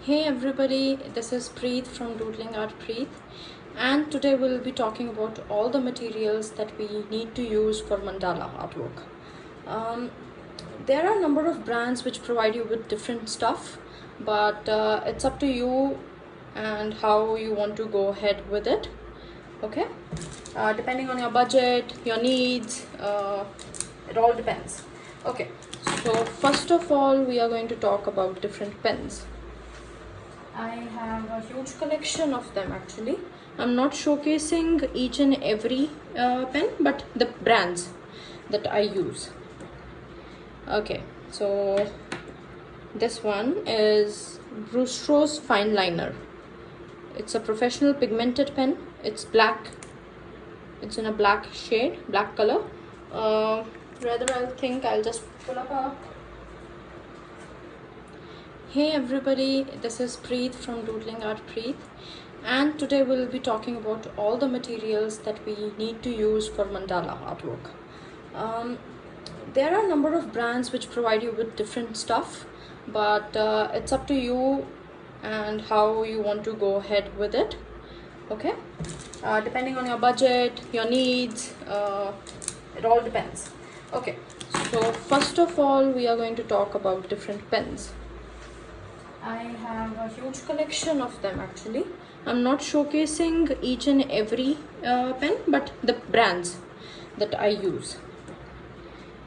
Hey everybody, this is Preet from Doodling Art Preet, and today we'll be talking about all the materials that we need to use for mandala artwork. There are a number of brands which provide you with different stuff, but it's up to you and how you want to go ahead with it. Okay, depending on your budget, your needs, it all depends. Okay, so first of all, we are going to talk about different pens. I have a huge collection of them actually. I'm not showcasing each and every pen, but the brands that I use. Okay, so this one is Brustro's Fineliner. It's a professional pigmented pen. It's black. It's in a black shade, black color. Rather, I'll just pull up a. Hey everybody, this is Preet from Doodling Art Preet, and today we'll be talking about all the materials that we need to use for mandala artwork. There are a number of brands which provide you with different stuff, but it's up to you and how you want to go ahead with it. Okay, depending on your budget, your needs, it all depends. Okay, so first of all, we are going to talk about different pens. I have a huge collection of them actually. I'm not showcasing each and every pen, but the brands that I use.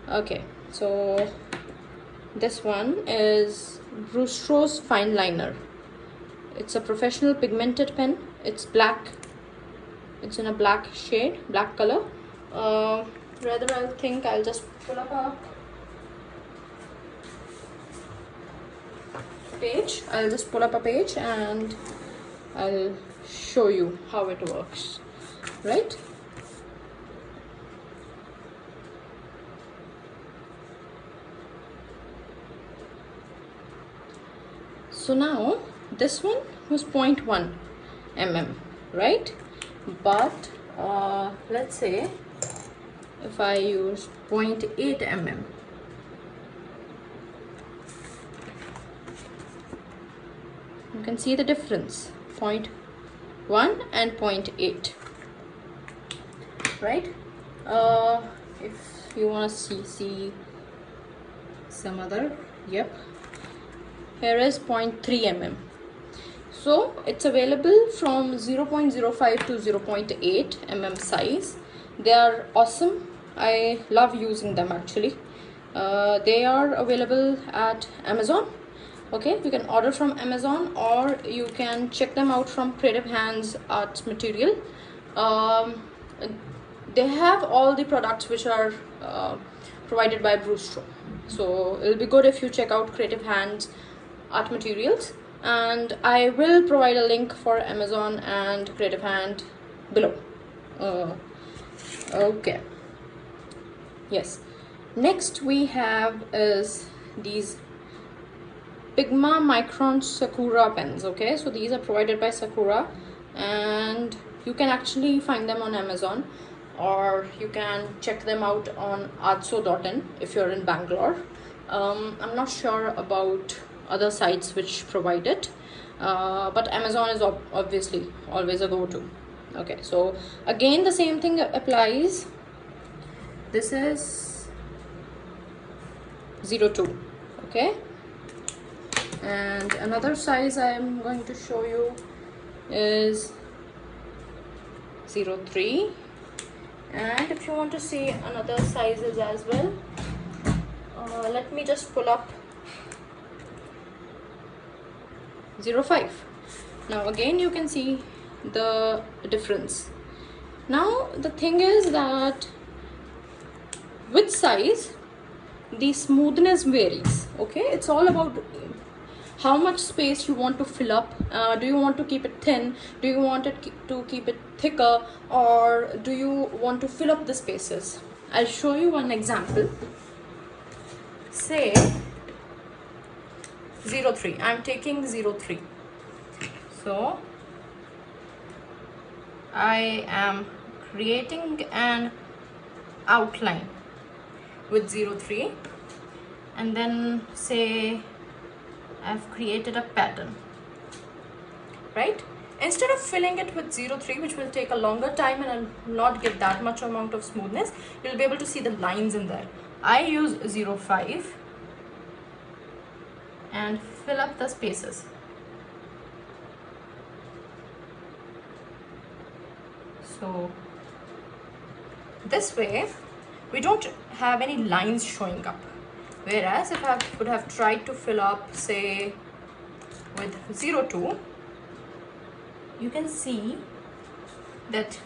Okay, so this one is Brustro's Fineliner. It's a professional pigmented pen. It's black. It's in a black shade, black color. Rather, I'll just pull up a page. I'll just pull up a page and I'll show you how it works, right? So now this one was 0.1 mm, right? But let's say if I use 0.8 mm, you can see the difference, 0.1 and 0.8, right? If you want to see some other, yep, here is 0.3 mm. So it's available from 0.05 to 0.8 mm size. They are awesome. I love using them actually. They are available at Amazon. Okay, you can order from Amazon or you can check them out from Creative Hands Art Material. They have all the products which are provided by Brustro. So it'll be good if you check out Creative Hands Art Materials, and I will provide a link for Amazon and Creative Hand below. Okay, yes, next we have is these Pigma Micron Sakura pens. Okay, so these are provided by Sakura and you can actually find them on Amazon or you can check them out on artzo.in if you're in Bangalore. I'm not sure about other sites which provide it, but Amazon is obviously always a go-to. Okay, so again the same thing applies. This is 02. Okay, and another size I'm going to show you is 03, and if you want to see another sizes as well, let me just pull up 05. Now again you can see the difference. Now the thing is that with size the smoothness varies. Okay, it's all about how much space you want to fill up. Do you want to keep it thin? Do you want it to keep it thicker, or do you want to fill up the spaces? I'll show you one example. Say 03. I'm taking 03. So I am creating an outline with 03 and then say I've created a pattern. right? Instead of filling it with 03, which will take a longer time and not give that much amount of smoothness, you'll be able to see the lines in there. I use 05 and fill up the spaces. So this way we don't have any lines showing up, whereas if I would have tried to fill up, say, with 02, you can see that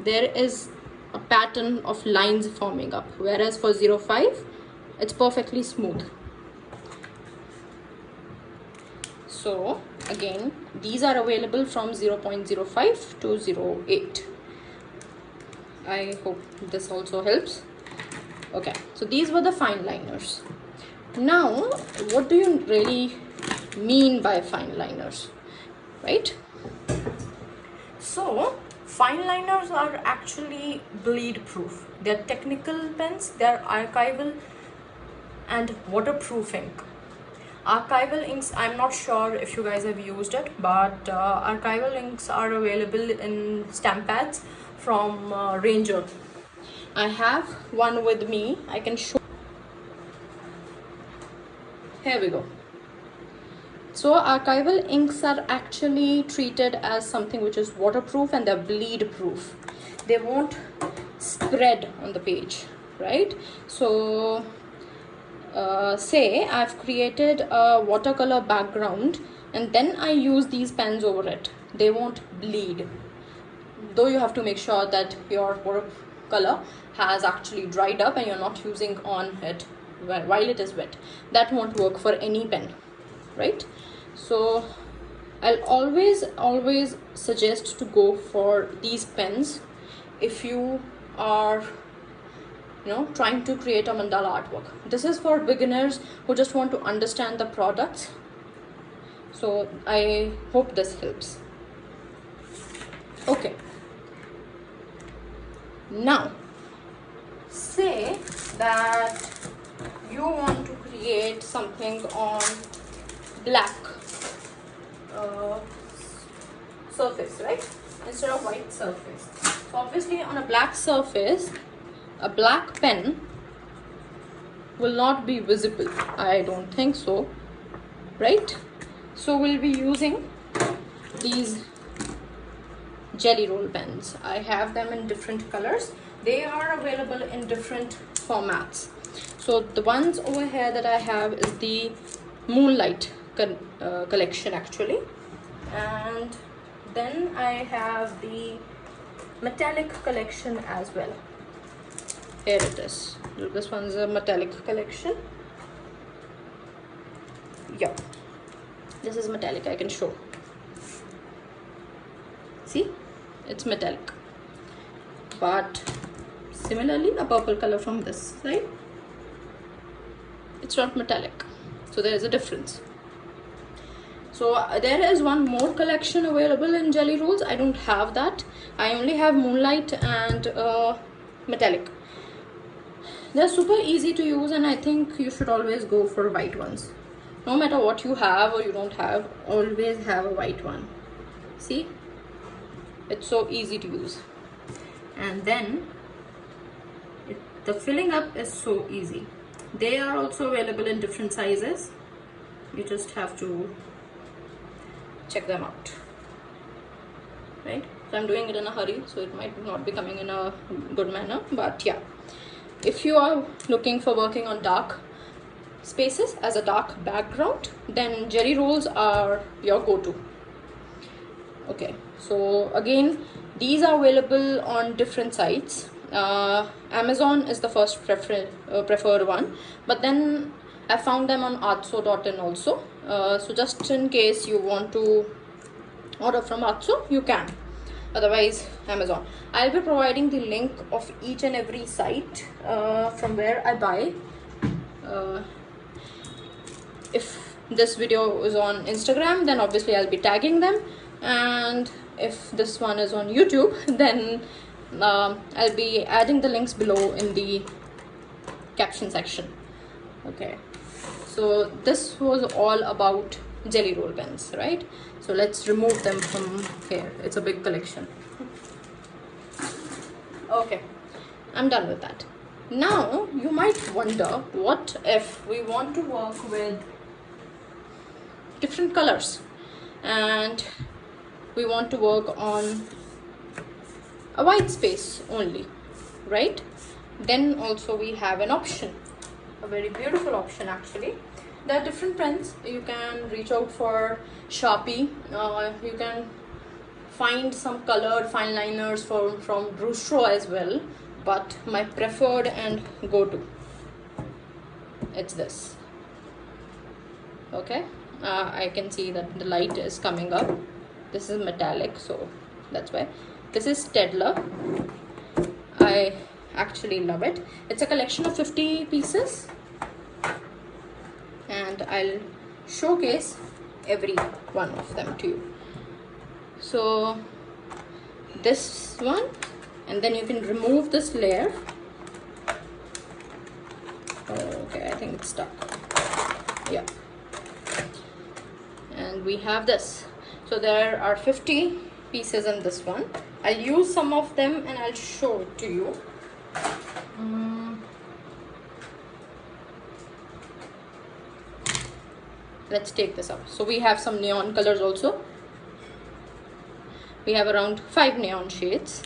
there is a pattern of lines forming up, whereas for 05 it's perfectly smooth. So again, these are available from 0.05 to 08. I hope this also helps. Okay, so these were the fine liners. Now, what do you really mean by fine liners, right? So fine liners are actually bleed proof. They're technical pens, they're archival and waterproof ink. Archival inks, I'm not sure if you guys have used it, but archival inks are available in stamp pads from Ranger. I have one with me. I can show. Here we go. So archival inks are actually treated as something which is waterproof and they're bleed proof. They won't spread on the page, right? So say I've created a watercolor background and then I use these pens over it. They won't bleed, though you have to make sure that your watercolor has actually dried up and you're not using on it while it is wet. That won't work for any pen, right? So I'll always suggest to go for these pens if you are trying to create a mandala artwork. This is for beginners who just want to understand the products. So I hope this helps. Okay, now say that you want to create something on black surface, right, instead of white surface. So obviously on a black surface, a black pen will not be visible. I don't think so, right? So we'll be using these jelly roll pens. I have them in different colors. They are available in different formats. So the ones over here that I have is the Moonlight collection actually, and then I have the metallic collection as well. Here it is. This one's a metallic collection. Yeah, this is metallic. I can show. See, it's metallic. But similarly, a purple color from this side, it's not metallic. So there is a difference. So there is one more collection available in jelly rolls. I don't have that. I only have Moonlight and metallic. They're super easy to use, and I think you should always go for white ones. No matter what you have or you don't have, always have a white one. See, it's so easy to use. And then the filling up is so easy. They are also available in different sizes. You just have to check them out, right? So I'm doing it in a hurry, so it might not be coming in a good manner, but yeah, if you are looking for working on dark spaces as a dark background, then jelly rolls are your go-to. Okay, so again, these are available on different sites. Amazon is the first preferred one, but then I found them on Artzo.in also. So just in case you want to order from Artzo, you can. Otherwise, Amazon. I'll be providing the link of each and every site from where I buy. If this video is on Instagram, then obviously I'll be tagging them, and if this one is on YouTube, then I'll be adding the links below in the caption section. Okay, so this was all about jelly roll pens, right? So let's remove them from here. It's a big collection. Okay, I'm done with that. Now you might wonder, what if we want to work with different colors and we want to work on a white space only, right? Then also we have an option, a very beautiful option actually. There are different pens. You can reach out for Sharpie. You can find some colored fine liners from Artzo as well, but my preferred and go-to, it's this. Okay, I can see that the light is coming up. This is metallic, so that's why. This is Staedtler. I actually love it. It's a collection of 50 pieces, and I'll showcase every one of them to you. So this one, and then you can remove this layer. Okay, I think it's stuck. Yeah, and we have this. So there are 50 pieces in this one. I'll use some of them and I'll show it to you. Let's take this up. So we have some neon colors also. We have around 5 neon shades.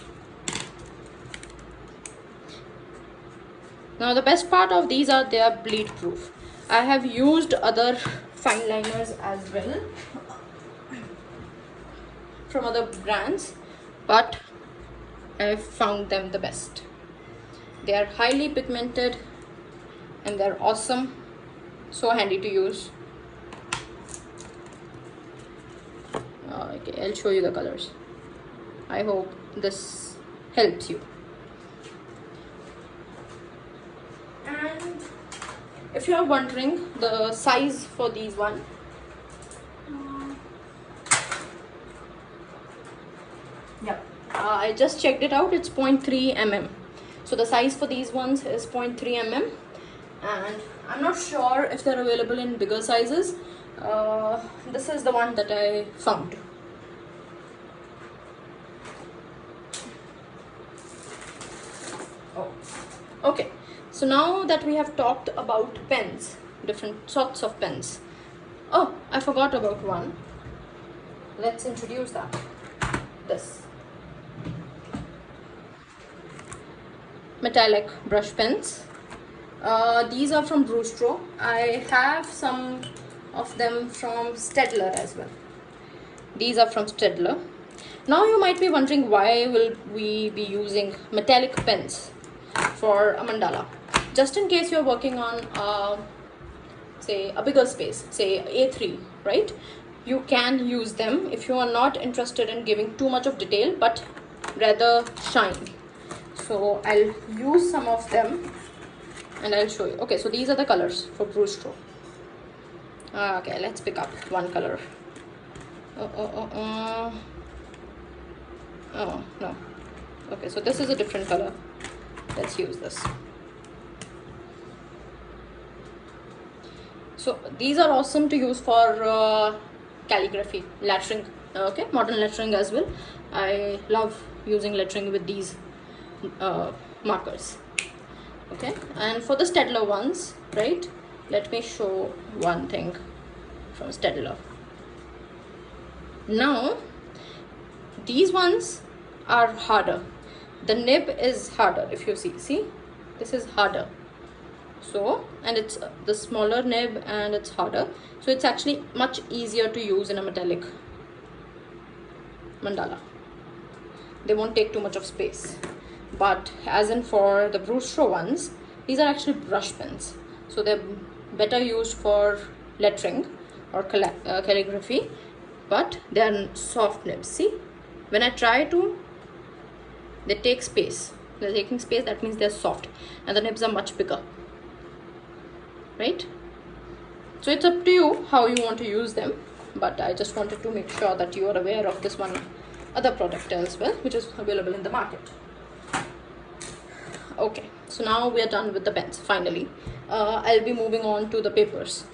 Now the best part of these are they are bleed proof. I have used other fine liners as well from other brands, but I found them the best. They are highly pigmented and they're awesome, so handy to use. Okay, I'll show you the colors. I hope this helps you. And if you are wondering the size for these one, I just checked it out. It's 0.3 mm. So the size for these ones is 0.3 mm, and I'm not sure if they're available in bigger sizes. This is the one that I found. Okay, so now that we have talked about pens, different sorts of pens. Oh, I forgot about one. Let's introduce that. This metallic brush pens. These are from Artzo. I have some of them from Staedtler as well. These are from Staedtler. Now you might be wondering, why will we be using metallic pens for a mandala? Just in case you're working on say a bigger space, say A3, right? You can use them if you are not interested in giving too much of detail but rather shine. So I'll use some of them and I'll show you. Okay, so these are the colors for Artzo. Okay, let's pick up one color. Oh no. Okay, so this is a different color. Let's use this. So these are awesome to use for calligraphy, lettering. Okay, modern lettering as well. I love using lettering with these markers. Okay, and for the Staedtler ones, right, let me show one thing from Staedtler. Now these ones are harder. The nib is harder. If you see this is harder. So, and it's the smaller nib and it's harder, so it's actually much easier to use in a metallic mandala. They won't take too much of space. But as in for the Artzo ones, these are actually brush pens, so they're better used for lettering or calligraphy, but they are soft nibs. See, when I try to, they take space. They're taking space, that means they're soft, and the nibs are much bigger, right? So it's up to you how you want to use them, but I just wanted to make sure that you are aware of this one other product as well, which is available in the market. Okay, so now we are done with the pens finally. I'll be moving on to the papers.